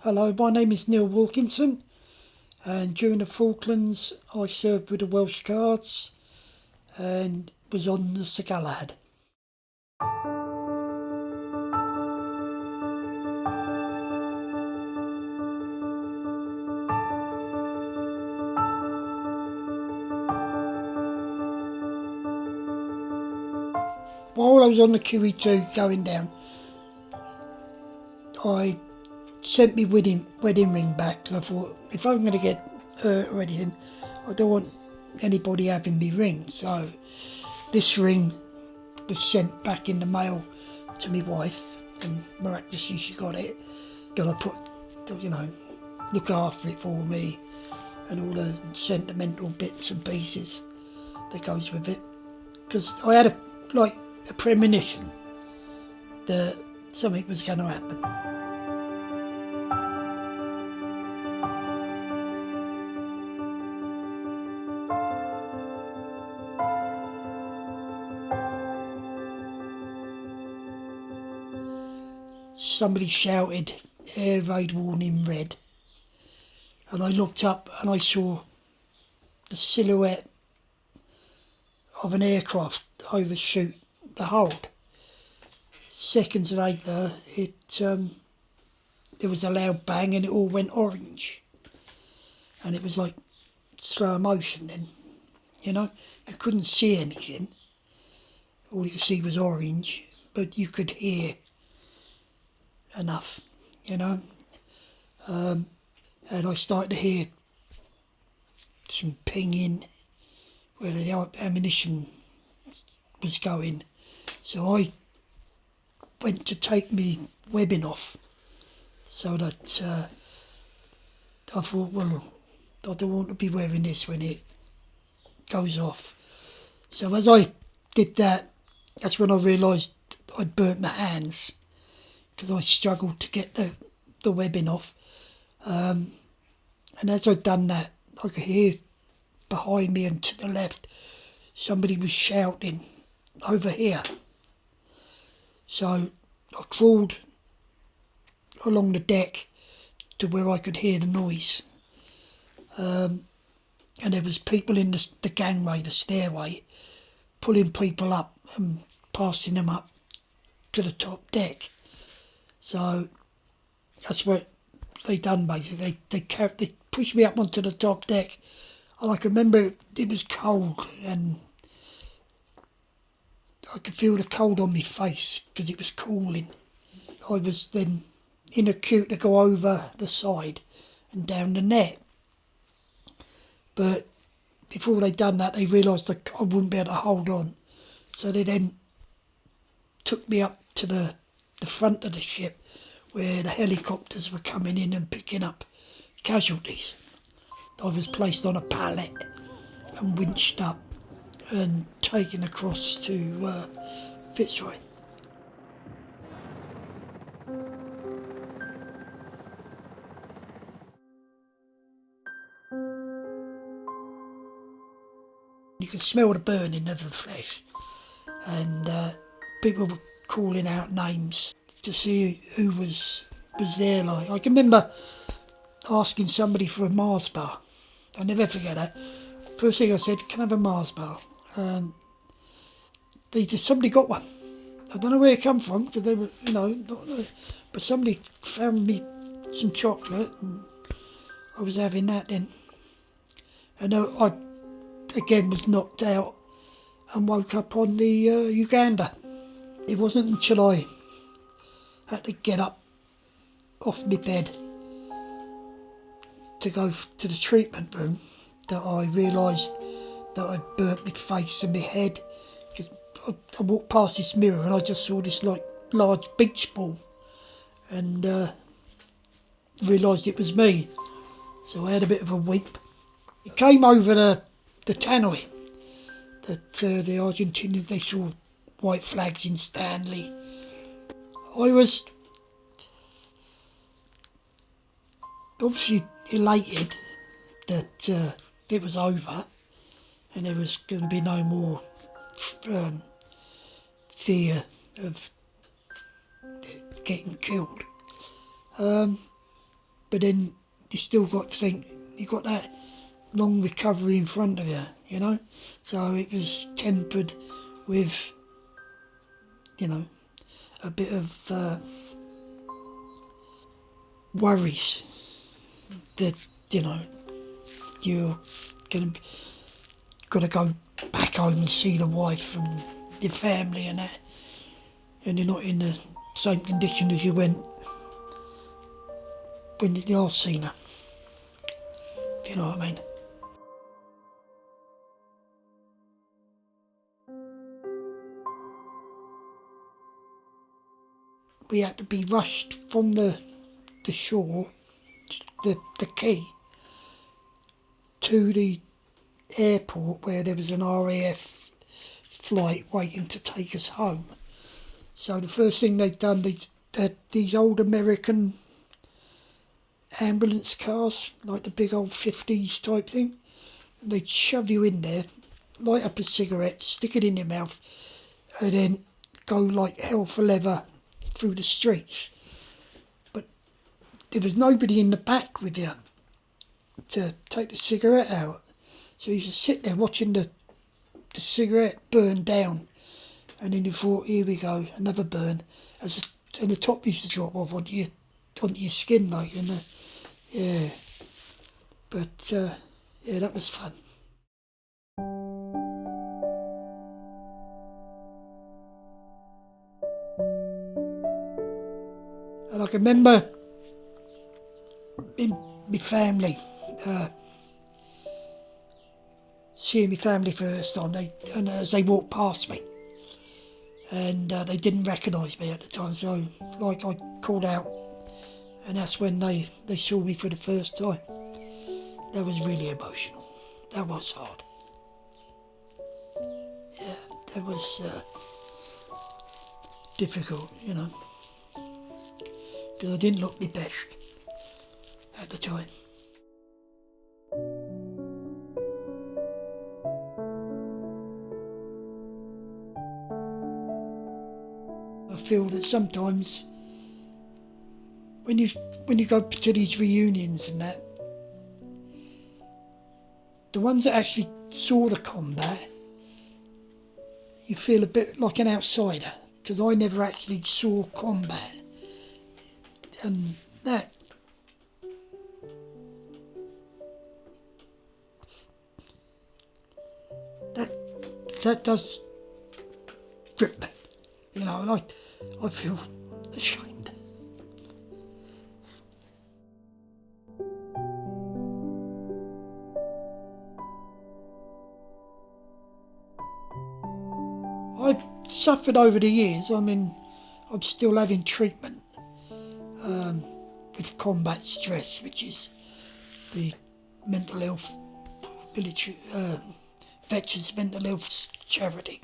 Hello, my name is Neil Wilkinson, and during the Falklands I served with the Welsh Guards and was on the Sir Galahad. While I was on the QE2 going down, I sent me wedding ring back because I thought, if I'm going to get hurt or anything, I don't want anybody having me ring. So this ring was sent back in the mail to my wife, and miraculously she got it. Got to put, look after it for me, and all the sentimental bits and pieces that goes with it. Because I had a premonition that something was going to happen. Somebody shouted, "Air raid warning red," and I looked up and I saw the silhouette of an aircraft overshoot the hold. Seconds later, there was a loud bang and it all went orange, and it was like slow motion. Then, you couldn't see anything. All you could see was orange, but you could hear enough, and I started to hear some pinging where the ammunition was going. So I went to take me webbing off, so that I thought, well, I don't want to be wearing this when it goes off. So as I did that, that's when I realised I'd burnt my hands, because I struggled to get the webbing off. And as I'd done that, I could hear behind me and to the left, somebody was shouting, "Over here." So I crawled along the deck to where I could hear the noise. And there was people in the gangway, the stairway, pulling people up and passing them up to the top deck. So that's what they done basically. They pushed me up onto the top deck, and I can remember it was cold, and I could feel the cold on my face because it was cooling. I was then in a queue to go over the side and down the net. But before they'd done that, they realised I wouldn't be able to hold on. So they then took me up to the front of the ship, where the helicopters were coming in and picking up casualties. I was placed on a pallet and winched up and taken across to Fitzroy. You could smell the burning of the flesh, and people were calling out names to see who was there. Like, I can remember asking somebody for a Mars bar. I'll never forget that. First thing I said, "Can I have a Mars bar?" And somebody got one. I don't know where it come from, because they were, but somebody found me some chocolate, and I was having that then. And I again was knocked out and woke up on the Uganda. It wasn't until I had to get up off my bed to go to the treatment room that I realised that I'd burnt my face and my head, because I walked past this mirror and I just saw this large beach ball, and realised it was me. So I had a bit of a weep. It came over the tannoy that the Argentinians, they saw white flags in Stanley. I was obviously elated that it was over and there was going to be no more fear of getting killed. but then you still got to think, you've got that long recovery in front of you, you know. So it was tempered with, you know, a bit of worries that, you know, you're got to go back home and see the wife and your family and that, and you're not in the same condition as you went when you last seen her, if you know what I mean. We had to be rushed from the shore, the quay, to the airport where there was an RAF flight waiting to take us home. So the first thing they'd done, they had these old American ambulance cars, like the big old 50s type thing. And they'd shove you in there, light up a cigarette, stick it in your mouth, and then go like hell for leather through the streets. But there was nobody in the back with you to take the cigarette out. So you just sit there watching the cigarette burn down, and then you thought, here we go, another burn. And the top used to drop off onto your skin, like, and yeah. But yeah, that was fun. And I can remember in my family, seeing my family first on, and as they walked past me, and they didn't recognise me at the time, so like I called out, and that's when they saw me for the first time. That was really emotional. That was hard. Yeah, that was difficult, you know, because I didn't look my best at the time. I feel that sometimes when you go to these reunions and that, the ones that actually saw the combat, you feel a bit like an outsider, because I never actually saw combat, and that does grip me, you know, and I feel ashamed. I've suffered over the years. I mean, I'm still having treatment with combat stress, which is the mental health, military, veterans mental health charity.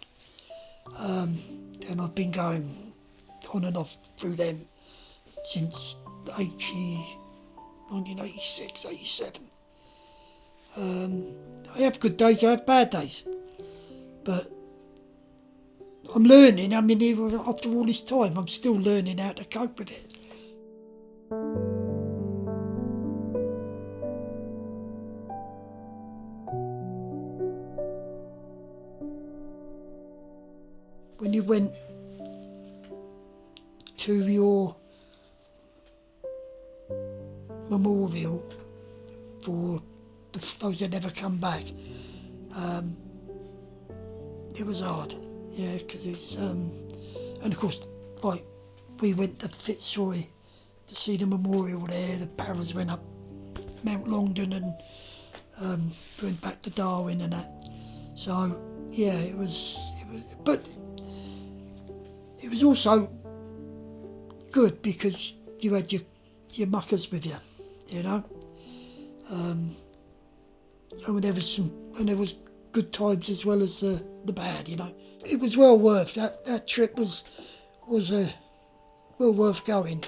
And I've been going on and off through them since 1986, 87. I have good days, I have bad days, but I'm learning. I mean, even after all this time, I'm still learning how to cope with it. When you went to your memorial for those that never come back, it was hard, yeah, because it's and of course, like, we went to Fitzroy to see the memorial there. The barrels went up Mount Longdon and went back to Darwin and that. So yeah, it was, but it was also good because you had your muckers with you, you know. And there was good times as well as the bad, you know. It was well worth that trip was well worth going.